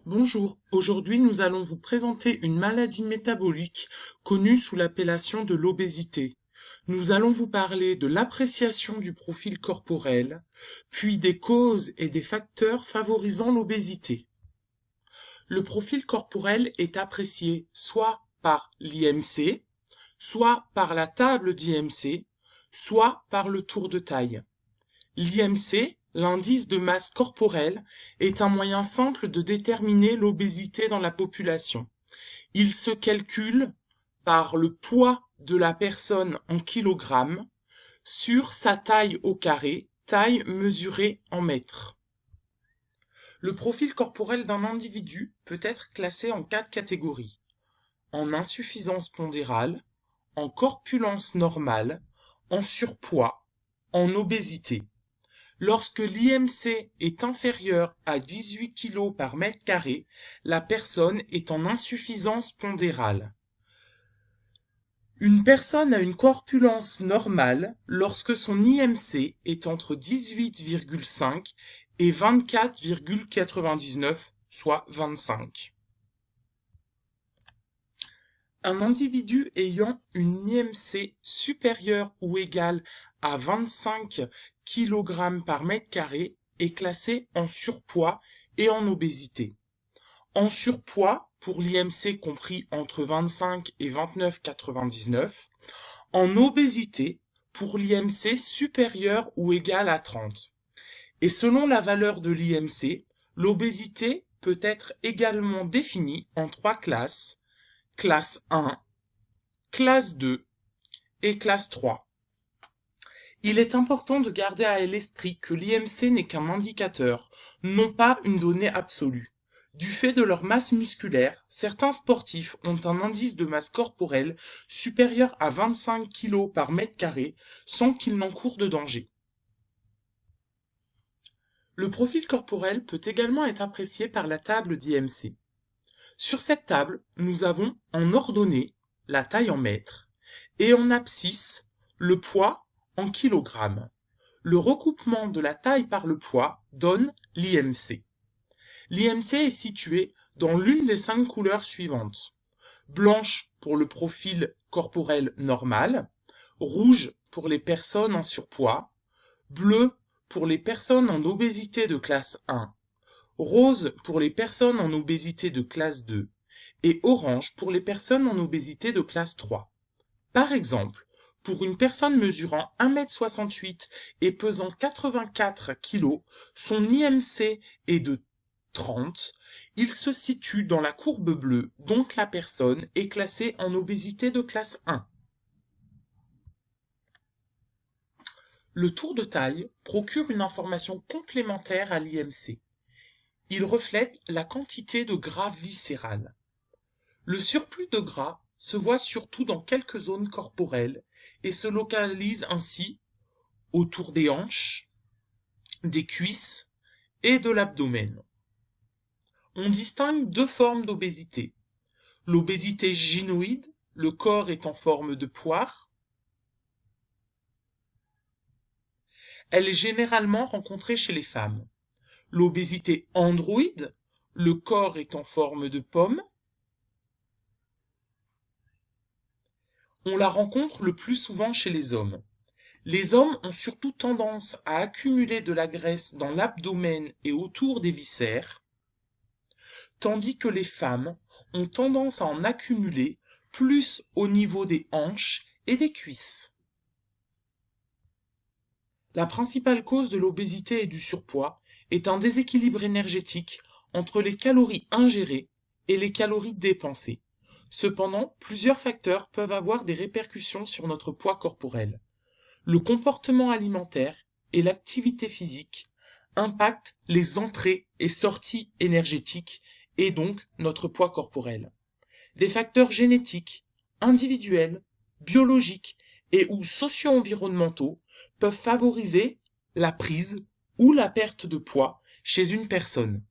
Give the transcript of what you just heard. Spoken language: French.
Bonjour, aujourd'hui nous allons vous présenter une maladie métabolique connue sous l'appellation de l'obésité. Nous allons vous parler de l'appréciation du profil corporel, puis des causes et des facteurs favorisant l'obésité. Le profil corporel est apprécié soit par l'IMC, soit par la table d'IMC, soit par le tour de taille. L'IMC, l'indice de masse corporelle, est un moyen simple de déterminer l'obésité dans la population. Il se calcule par le poids de la personne en kilogrammes sur sa taille au carré, taille mesurée en mètres. Le profil corporel d'un individu peut être classé en 4 catégories: en insuffisance pondérale, en corpulence normale, en surpoids, en obésité. Lorsque l'IMC est inférieur à 18 kg par mètre carré, la personne est en insuffisance pondérale. Une personne a une corpulence normale lorsque son IMC est entre 18,5 et 24,99, soit 25. Un individu ayant une IMC supérieure ou égale à 25 kg par mètre carré est classé en surpoids et en obésité. En surpoids, pour l'IMC compris entre 25 et 29,99. En obésité, pour l'IMC supérieur ou égal à 30. Et selon la valeur de l'IMC, l'obésité peut être également définie en 3 classes: classe 1, classe 2 et classe 3. Il est important de garder à l'esprit que l'IMC n'est qu'un indicateur, non pas une donnée absolue. Du fait de leur masse musculaire, certains sportifs ont un indice de masse corporelle supérieur à 25 kg par mètre carré sans qu'ils n'encourent de danger. Le profil corporel peut également être apprécié par la table d'IMC. Sur cette table, nous avons en ordonnée la taille en mètres et en abscisse le poids en kilogrammes. Le recoupement de la taille par le poids donne l'IMC. L'IMC est situé dans l'une des 5 couleurs suivantes: blanche pour le profil corporel normal, rouge pour les personnes en surpoids, bleu pour les personnes en obésité de classe 1, rose pour les personnes en obésité de classe 2 et orange pour les personnes en obésité de classe 3. Par exemple, pour une personne mesurant 1,68 m et pesant 84 kg, son IMC est de 30, il se situe dans la courbe bleue, donc la personne est classée en obésité de classe 1. Le tour de taille procure une information complémentaire à l'IMC. Il reflète la quantité de gras viscéral. Le surplus de gras se voit surtout dans quelques zones corporelles et se localise ainsi autour des hanches, des cuisses et de l'abdomen. On distingue 2 formes d'obésité: l'obésité gynoïde, le corps est en forme de poire. Elle est généralement rencontrée chez les femmes. L'obésité androïde, le corps est en forme de pomme. On la rencontre le plus souvent chez les hommes. Les hommes ont surtout tendance à accumuler de la graisse dans l'abdomen et autour des viscères, tandis que les femmes ont tendance à en accumuler plus au niveau des hanches et des cuisses. La principale cause de l'obésité et du surpoids est un déséquilibre énergétique entre les calories ingérées et les calories dépensées. Cependant, plusieurs facteurs peuvent avoir des répercussions sur notre poids corporel. Le comportement alimentaire et l'activité physique impactent les entrées et sorties énergétiques et donc notre poids corporel. Des facteurs génétiques, individuels, biologiques et ou socio-environnementaux peuvent favoriser la prise ou la perte de poids chez une personne.